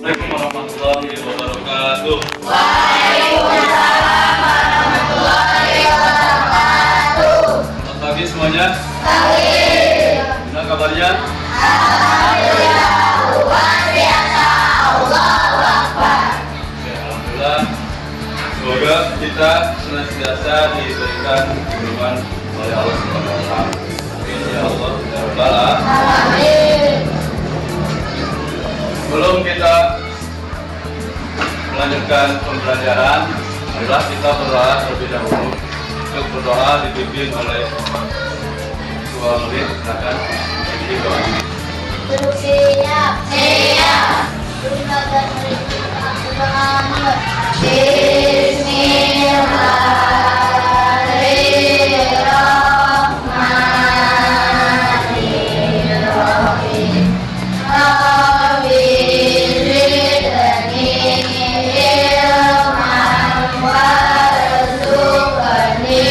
warahmatullahi wabarakatuh. Waalaikumsalam warahmatullahi wabarakatuh. Selamat pagi semuanya. Pagi. Gimana kabarnya? Alhamdulillah, luar biasa. Allahu Akbar. Oke, alhamdulillah. Semoga kita senantiasa diberikan kehidupan oleh Allah Subhanahu wa taala. Amin ya Allah ya Rabbal Amin. Sebelum kita melanjutkan pembelajaran, marilah kita berdoa terlebih dahulu. Untuk berdoa dipimpin oleh ketua murid. Silakan dipimpin doa. Siap. Siap. Bismillahirrahmanirrahim. Rabbi zidni ilman warzuqni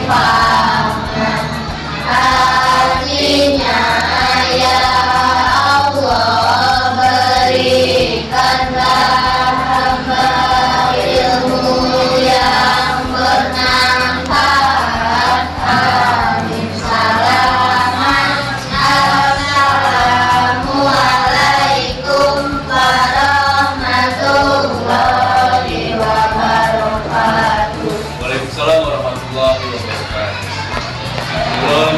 fahman. Artinya ya Allah, berikanlah hamba ilmu yang bermanfaat. Amin. Assalamualaikum warahmatullahi wabarakatuh. Waalaikumsalam warahmatullahi wabarakatuh. Sebelum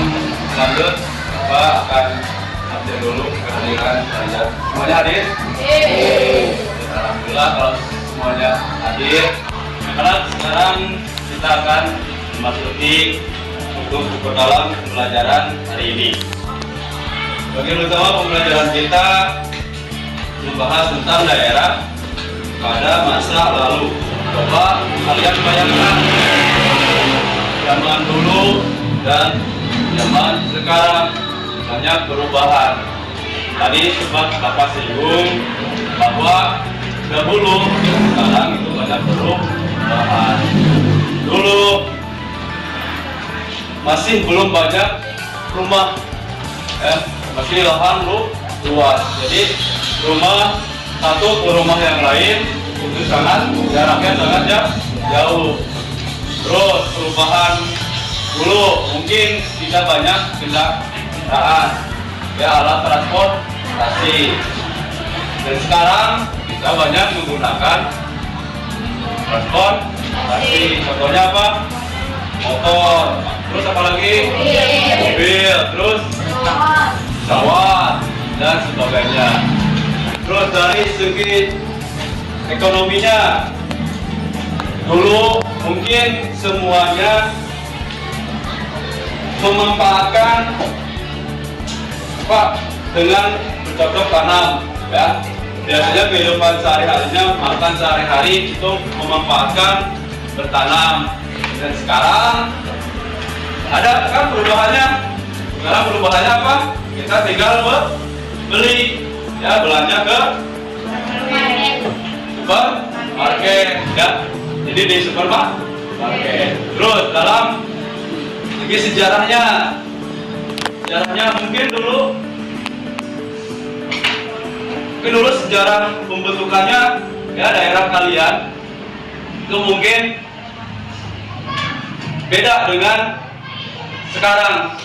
lanjut, Bapak akan absen dulu kehadiran kalian. Semuanya hadir? Alhamdulillah kalau semuanya hadir. Karena sekarang kita akan memasuki untuk dalam pembelajaran hari ini. Bagian utama pembelajaran kita membahas tentang daerah pada masa lalu. Coba kalian bayangkan zaman dulu dan zaman sekarang banyak perubahan. Tadi sempat Bapak singgung bahwa dahulu sekarang itu banyak perubahan. Dulu masih belum banyak rumah, masih lahan luas. Jadi rumah satu ke rumah yang lain itu jaraknya sangat jauh. Terus perubahan dulu mungkin tidak banyak kendaraan, alat transportasi. Dan sekarang kita banyak menggunakan transportasi. Contohnya apa? Motor. Terus apa lagi? Mobil. Terus pesawat dan sebagainya. Terus dari segi ekonominya, dulu mungkin semuanya memanfaatkan dengan bercocok tanam, ya. Biasanya kehidupan sehari-harinya, makan sehari-hari itu memanfaatkan bertanam. Dan sekarang ada kan perubahannya. Sekarang perubahannya apa? Kita tinggal beli, ya, belanja ke supermarket, ya. Jadi di supermarket. Terus dalam segi sejarahnya mungkin dulu sejarah pembentukannya, ya, daerah kalian itu mungkin beda dengan sekarang.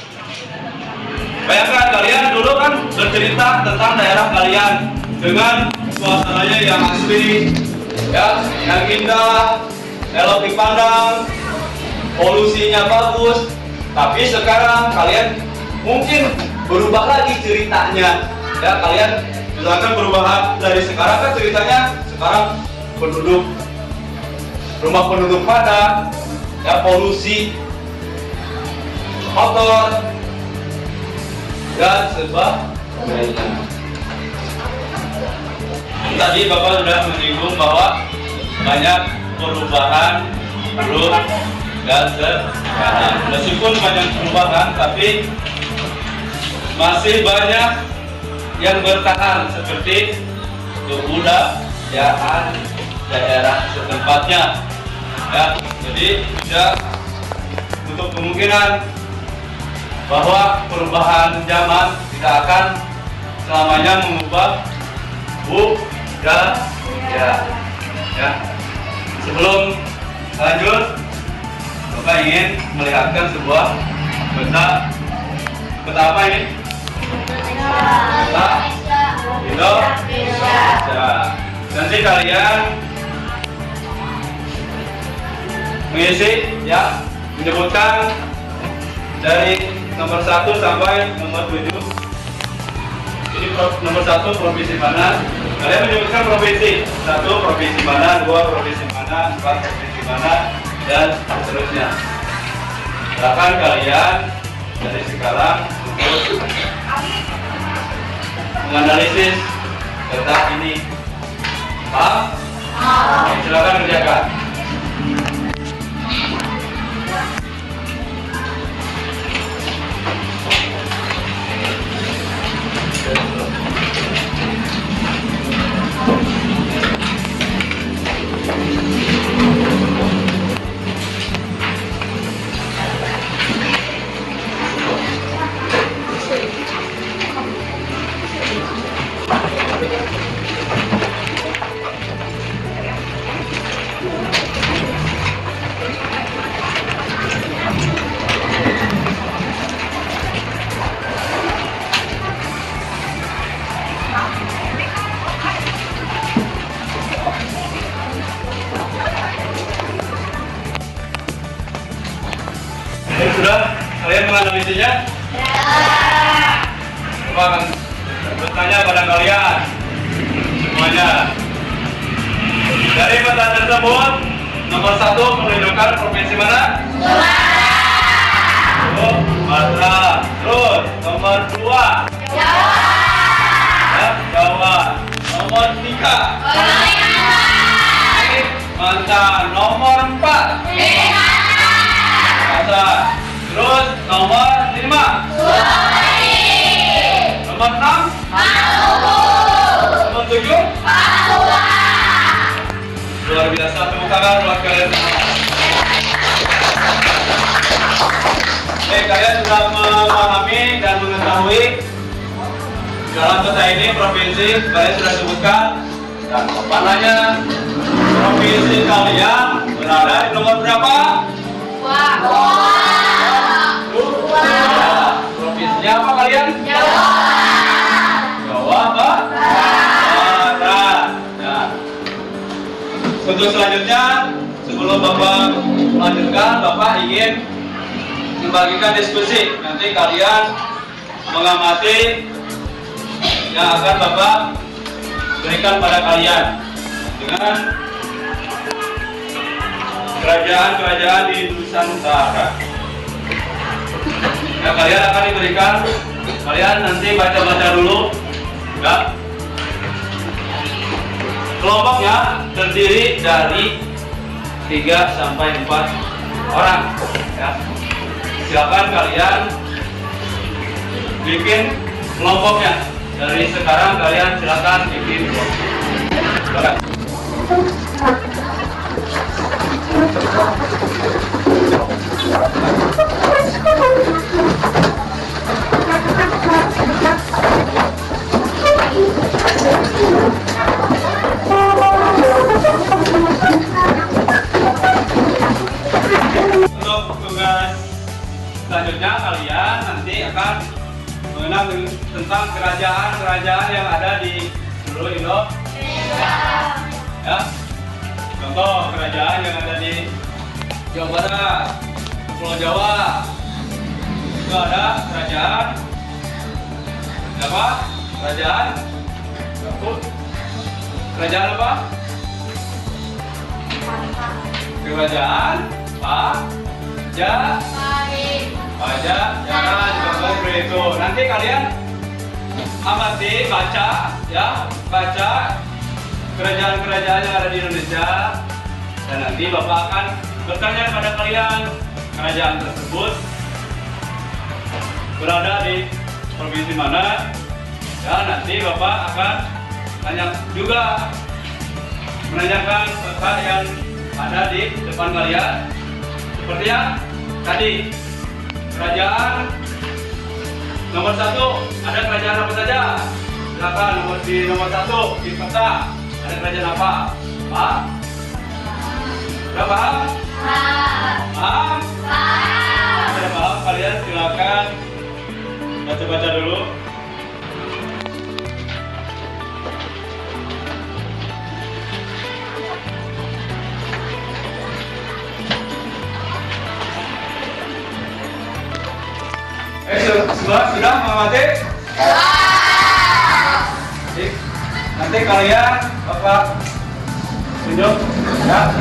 Bayangkan kalian dulu kan bercerita tentang daerah kalian dengan suasananya yang asli, ya, yang indah, elok dipandang, polusinya bagus. Tapi sekarang kalian mungkin berubah lagi ceritanya, ya. Kalian misalkan perubahan dari sekarang kan ceritanya sekarang rumah penduduk padat, ya, polusi, motor dan sebagainya. Tadi Bapak sudah menyinggung bahwa banyak perubahan dulu dan sekarang. Meskipun banyak perubahan, tapi masih banyak yang bertahan seperti kebudayaan daerah setempatnya, ya. Jadi tidak untuk kemungkinan bahwa perubahan zaman tidak akan selamanya mengubah budaya Sudah? Ya. Ya. Sebelum lanjut, Bapak ingin melihatkan sebuah peta. Peta apa ini? Peta Indonesia. Nanti kalian mengisi, ya, menyebutkan dari nomor 1 sampai nomor 7. Ini nomor 1 provinsi mana? Kalian menyebutkan provinsi. 1 provinsi mana, 2 provinsi mana, 4 provinsi mana, dan seterusnya. Silakan kalian dari sekarang untuk menganalisis peta ini. Paham? Silakan kerjakan. Sudah kalian menganalisinya? Coba akan bertanya pada kalian semuanya. Dari peta tersebut, nomor 1 menunjukkan provinsi mana? Sumatera. Terus nomor 2 Jawa. Ya, Jawa. Nomor 3 Kalimantan. Nomor 4 Terus nomor 5 nomor 6 nomor 7 luar biasa, tepuk tangan buat kalian semua. Kalian sudah memahami dan mengetahui dalam peta ini provinsi kalian sudah sebutkan, dan papannya provinsi kalian berada di nomor berapa? Provinsinya apa kalian? Jawa apa? Barat. Nah, untuk selanjutnya, sebelum Bapak melanjutkan, Bapak ingin membagikan diskusi. Nanti kalian mengamati yang akan Bapak berikan pada kalian dengan kerajaan-kerajaan di Nusantara. Ya, kalian akan diberikan, kalian nanti baca-baca dulu, ya. Kelompoknya terdiri dari 3 sampai 4 orang, ya. Silakan kalian bikin kelompoknya. Dari sekarang kalian silakan bikin kelompok. Silakan. Untuk tugas selanjutnya kalian nanti akan mengenal tentang kerajaan-kerajaan yang ada di seluruh Indonesia. Ya. Contoh kerajaan yang ada di Jawa Barat, Pulau Jawa. Itu ada kerajaan apa? Kerajaan apa? Kerajaan Pajajaran seperti itu. Nanti kalian amati, baca, ya, baca kerajaan-kerajaan yang ada di Indonesia, dan nanti Bapak akan bertanya kepada kalian kerajaan tersebut berada di provinsi mana, dan nanti Bapak akan tanya juga, menanyakan peta yang ada di depan kalian, seperti yang tadi. Kerajaan nomor 1, ada kerajaan apa saja? Silakan di nomor 1 di peta. Ada kerajaan apa? Pak? Berapa? Paham? Ada paham? Kalian silakan baca-baca dulu. Sudah mengamati? Nanti kalian Bapak tunjuk ya.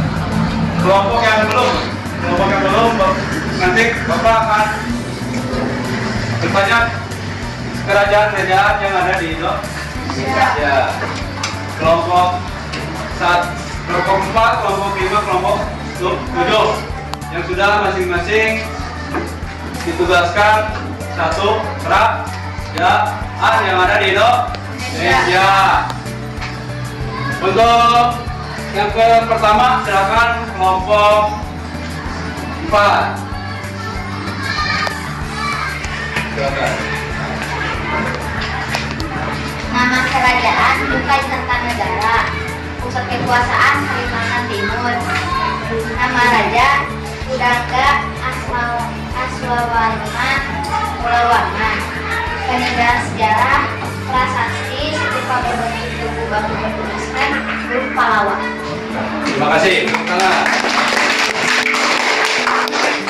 Kelompok yang belum, nanti Bapak akan bertanya kerajaan-kerajaan yang ada di Indonesia. Ya. Kelompok 4, kelompok 5, kelompok 7 yang sudah masing-masing ditugaskan satu kerajaan yang ada di Indonesia. Untuk yang pertama silakan kelompok 4. Silakan. Nama kerajaan Bukai Kertanegara. Pusat kekuasaan Kalimantan Timur. Nama raja Udangga Aswawarman Mulawarman. Peninggalan sejarah prasasti stupa berbentuk tugu batu bertuliskan huruf Pahlawan. Terima kasih. Tangan.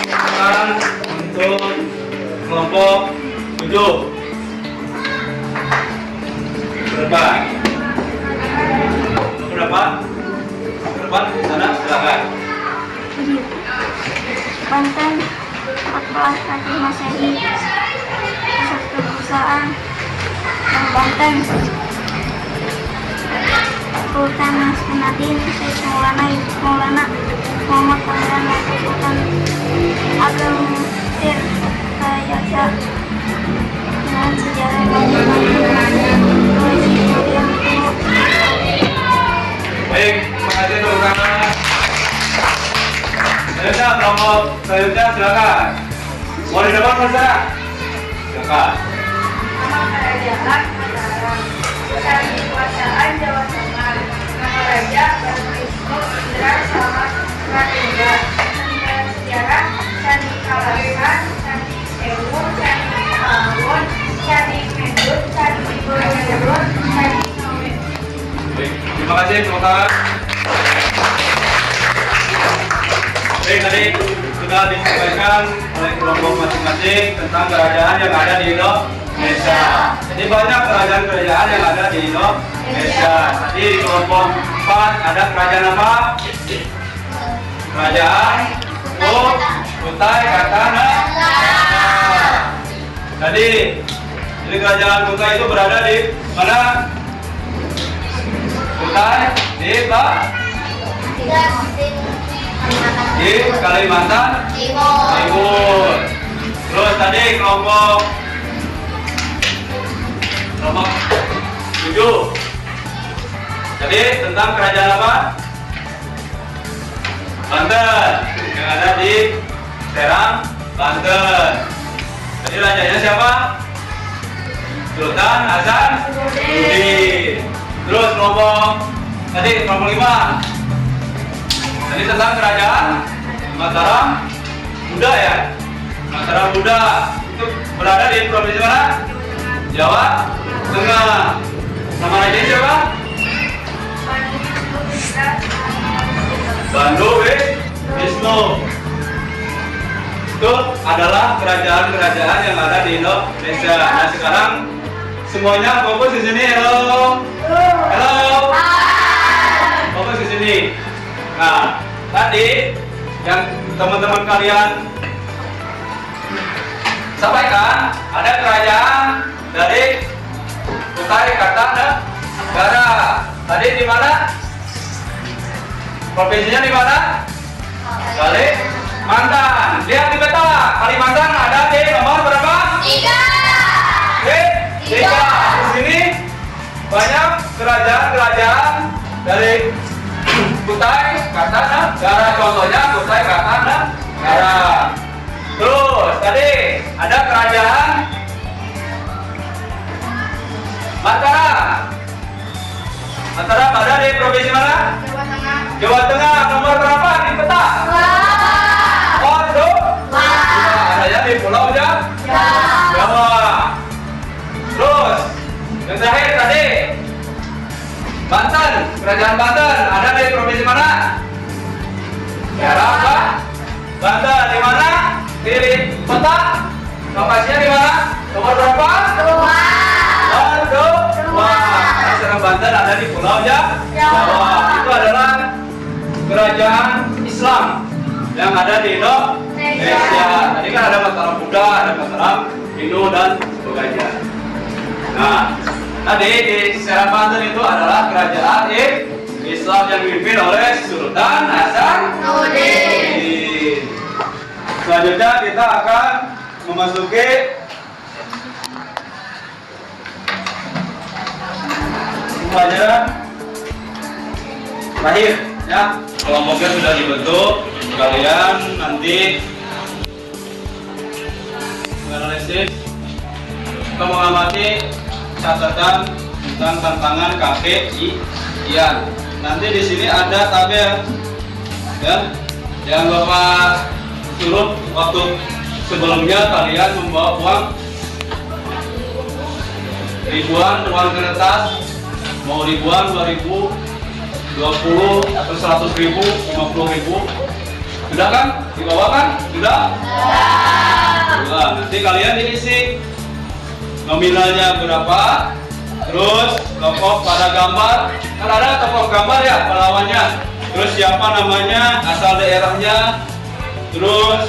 Sekarang untuk kelompok 7. Berapa? Berapa? Sana silakan. Banten 14 Kaki Masehi. Pusat kekuasaan Banten. Sultan Nasruddin Syekh Maulana Muhammad Pangeran Wakil Sultan Ageng Tirtayasa. Dengan sejarah Baik, terima kasih teman-teman. Selanjutnya kelompok selanjutnya silakan. Mau di depan Mas? Silakan. Nama kerajaan Mataram. Pusat kekuasaan Jawa Tengah. Nama raja Wisnu Indra Samad Pratenda. Peninggalan sejarah Candi Kalasan, Candi Sewu, Candi Pawon, Candi Mendut, Candi Borobudur, Candi Ngawen. Baik, terima kasih teman-teman. Baik, tadi sudah disampaikan oleh kelompok masing-masing tentang kerajaan yang ada di Indonesia. Jadi banyak kerajaan-kerajaan yang ada di Indonesia. Tadi di kelompok 4 ada kerajaan apa? Kerajaan Kutai Kartanegara. Jadi kerajaan Kutai itu berada di mana? Kutai di Kalimantan Timur. Terus tadi kelompok 7. Jadi tentang kerajaan apa? Banten yang ada di Serang, Banten. Jadi rajanya siapa? Sultan Hasanuddin. Terus kelompok 5. Tadi tentang kerajaan Mataram Buddha ya. Mataram Buddha itu berada di provinsi mana? Jawa Tengah. Nama raja siapa? Bandu Wisnu. Itu adalah kerajaan-kerajaan yang ada di Indonesia. Nah sekarang semuanya fokus di sini. Halo. Fokus di sini. Nah, tadi yang teman-teman kalian sampaikan ada kerajaan dari Kutai Kartanegara. Tadi di mana? Provinsinya di mana? Kalimantan. Lihat di peta. Kalimantan ada di nomor berapa? 3. Di sini banyak kerajaan-kerajaan dari Kutai Kartanegara. Contohnya Kutai Kartanegara. Terus tadi ada kerajaan Mataram. Mataram ada di provinsi Banten, kerajaan Banten ada di provinsi mana? Daerah apa? Banten di mana? Di peta. Lokasinya di mana? Nomor berapa? Dua. Dua. Kerajaan Banten ada di Pulau Jawa. Itu adalah kerajaan Islam yang ada di Indonesia. Tadi kan ada Mataram Buddha, ada Mataram Hindu dan sebagainya. Nah, tadi di Serang Banten itu adalah kerajaan Islam yang dipimpin oleh Sultan Hasanuddin. Selanjutnya kita akan memasuki pelajaran terakhir ya. Kelompoknya sudah dibentuk, kalian nanti menganalisis atau mengamati catatan tentang tantangan KPI-an. Nanti di sini ada tabel ya, yang Bapak suruh waktu sebelumnya kalian membawa uang ribuan, uang kertas, mau ribuan, 2000, 20 atau 100.000, 50.000. Sudah kan? Dibawa kan? Sudah? Sudah. Nanti kalian diisi nominalnya berapa, terus tokoh pada gambar, kan ada tokoh gambar ya pahlawannya, terus siapa namanya, asal daerahnya, terus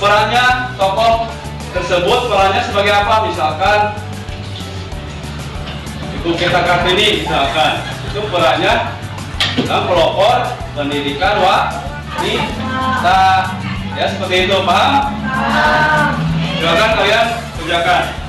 perannya tokoh tersebut, perannya sebagai apa, misalkan itu kita Kartini misalkan, itu perannya dalam pelopor pendidikan wanita ya, seperti itu, paham? Silakan kalian kerjakan.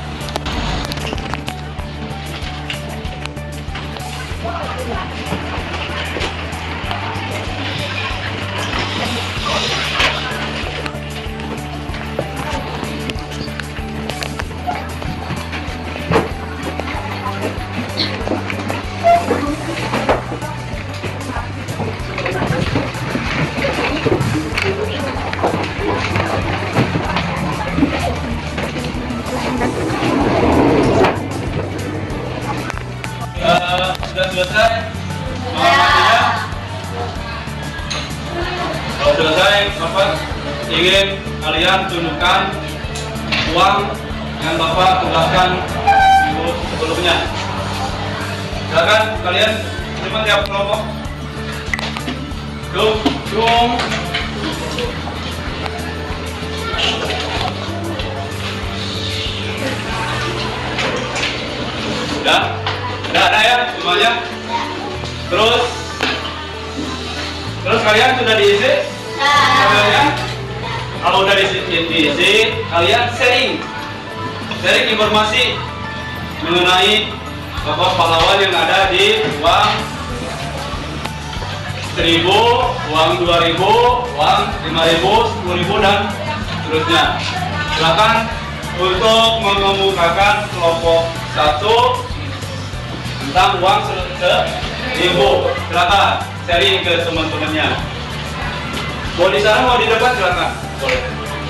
Sudah selesai mengamatinya? Kalau selesai, Bapak ingin kalian tunjukkan uang yang Bapak tugaskan minggu sebelumnya. Silakan kalian terima tiap kelompok. Cung. Udah ada ya semuanya. Terus kalian sudah diisi tabelnya? Kalau udah diisi, kalian sharing informasi mengenai tokoh pahlawan yang ada di uang 1.000, uang 2.000, uang 5.000, 10.000 dan seterusnya. Silakan untuk mengemukakan kelompok 1 tentang uang 1.000. Silakan sharing ke teman-temannya. Mau di sana, mau di depan, silakan. Boleh.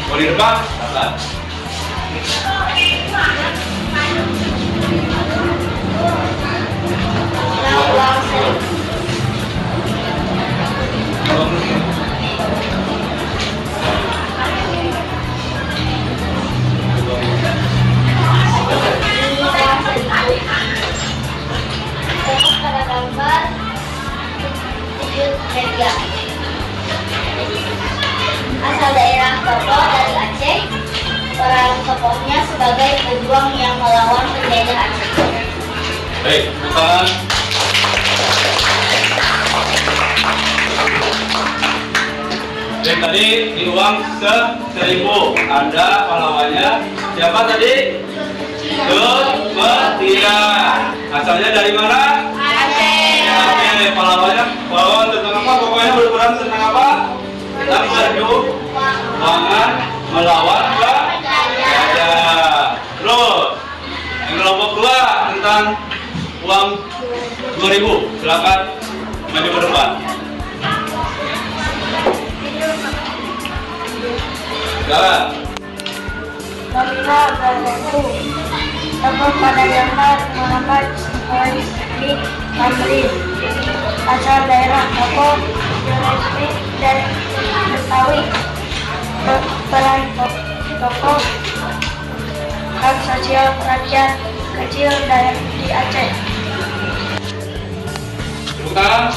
Mau di depan, silakan. Pada gambar wujud media. Asal daerah tokoh dari Aceh, peran tokohnya sebagai pejuang yang melawan penjajah Aceh. Baik, bukan. Jadi tadi di uang 1.000 ada pahlawannya. Siapa tadi? Kemetia. Asalnya dari mana? Aceh. Pahlawannya pahlawan tentang apa? Pokoknya berperan tentang apa? Tentang perjuangan melawan penjajah. Terus yang kelompok 2 tentang uang 2.000. Silakan maju ke depan. Jalan. Nominal 2.000. Tokoh pada gambar Muhammad Wali Tamrin, asal daerah Depok, dan Betawi. Peran tokoh bank sosial rakyat kecil di Aceh. Bukan.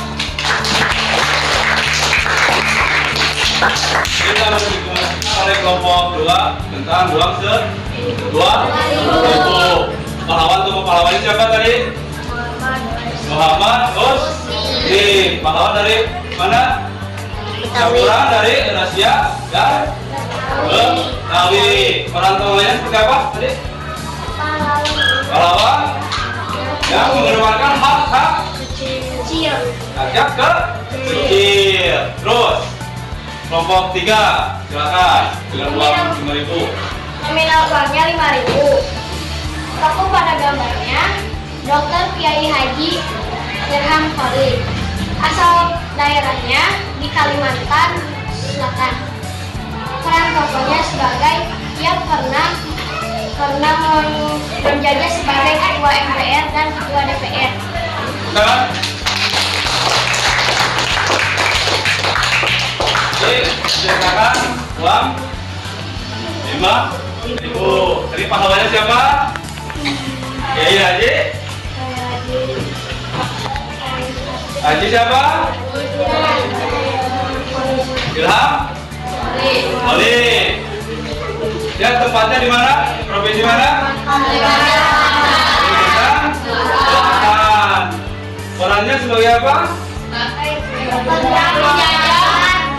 Kita berbicara oleh kelompok 2 tentang uang dua ribu. Pahlawan untuk pahlawannya siapa tadi? Muhammad Husni. Pahlawan dari mana? Campuran dari Rahasia dan Betawi. Orang tuanya seperti apa tadi? Pahlawan yang mengeluarkan hak Kecil. rakyat kecil. Terus kelompok 3 silakan dengan uang 5.000. Nominal uangnya 5.000. Tokoh pada gambarnya Dr. Kiai Haji Irham Khalid. Asal daerahnya di Kalimantan Selatan. Peran tokohnya sebagai ia pernah menjabat sebagai ketua MPR dan ketua DPR. Nah, silakan uang 5.000. Tadi pahlawannya siapa? Kiai Haji. Haji siapa? Ilham Khalid. Dia tempatnya di mana? Provinsi mana? Kalimantan Selatan. Perannya sebagai apa?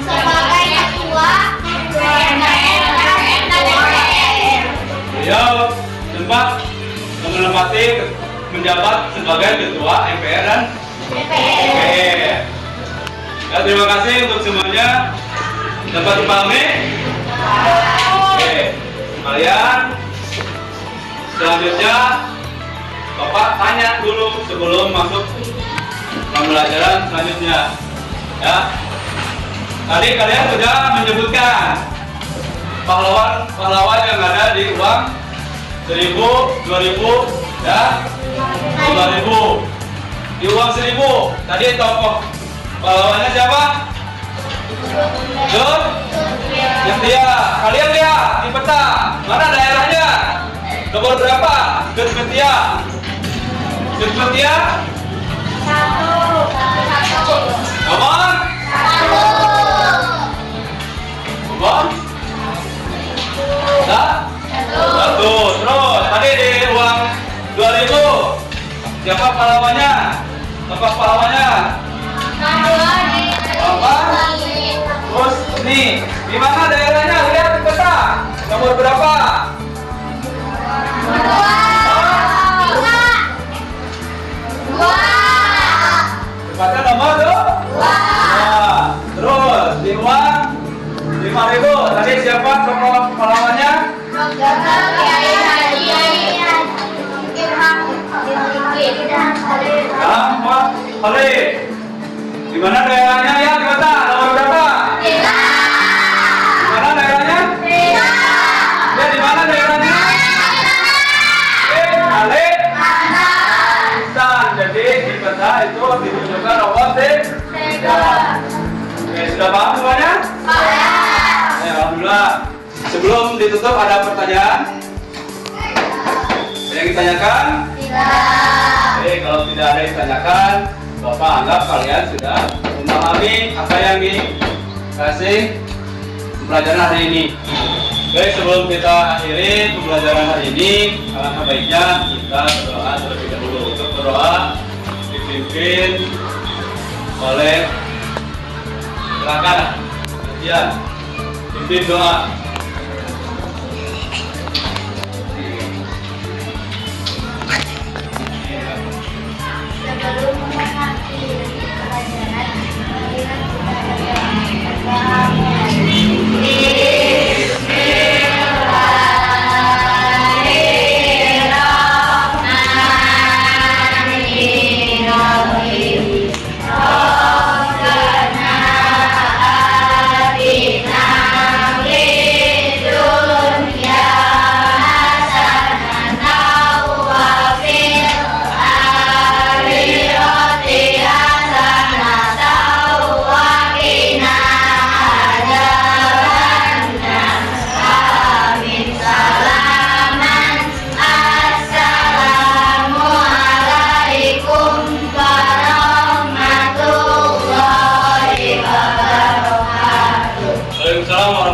Sebagai ketua MPR dan DPR. Beliau sempat menjabat sebagai ketua MPR dan DPR. Ya, terima kasih untuk semuanya. Dapat dipahami? Oke, kalian selanjutnya Bapak tanya dulu sebelum masuk pembelajaran selanjutnya. Ya, tadi kalian sudah menyebutkan pahlawan yang ada di uang 1.000, 2.000, dan 5.000. Di uang 1.000 tadi tokoh pahlawannya siapa? Jod? Yang dia. Kalian lihat di peta mana daerahnya? Nomor berapa? Setia. Setia? Nomor? Nomor? Satu. Terus tadi di uang 2.000 siapa pahlawannya? Tokoh pahlawannya? Bapak Husni. Di mana daerahnya? Lihat di peta. Nomor berapa? Tepatnya nomor 2. Terus di uang 5.000 tadi siapa tokoh pahlawannya? Dr. Kiai Haji Irham Khalid. Di mana daerahnya ya? Di peta nomor berapa? Di mana daerahnya? Ya, di mana daerahnya? Kalimantan. Jadi di peta itu ditunjukkan nomor 3. Oke, sudah paham semuanya? Ya, alhamdulillah. Sebelum ditutup ada pertanyaan? Ada yang ditanyakan? Oke, kalau tidak ada yang ditanyakan, Bapak anggap kalian sudah memahami apa yang dikasih pembelajaran hari ini. Oke, sebelum kita akhiri pembelajaran hari ini, alangkah baiknya kita berdoa terlebih dahulu. Untuk berdoa dipimpin oleh silakan ya, pimpin doa. Sebelum mengakhiri pelajaran, marilah kita berdoa. Bismillahirrahmanirrahim.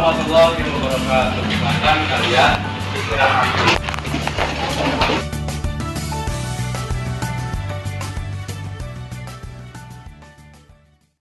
warahmatullahi wabarakatuh. Silakan kalian.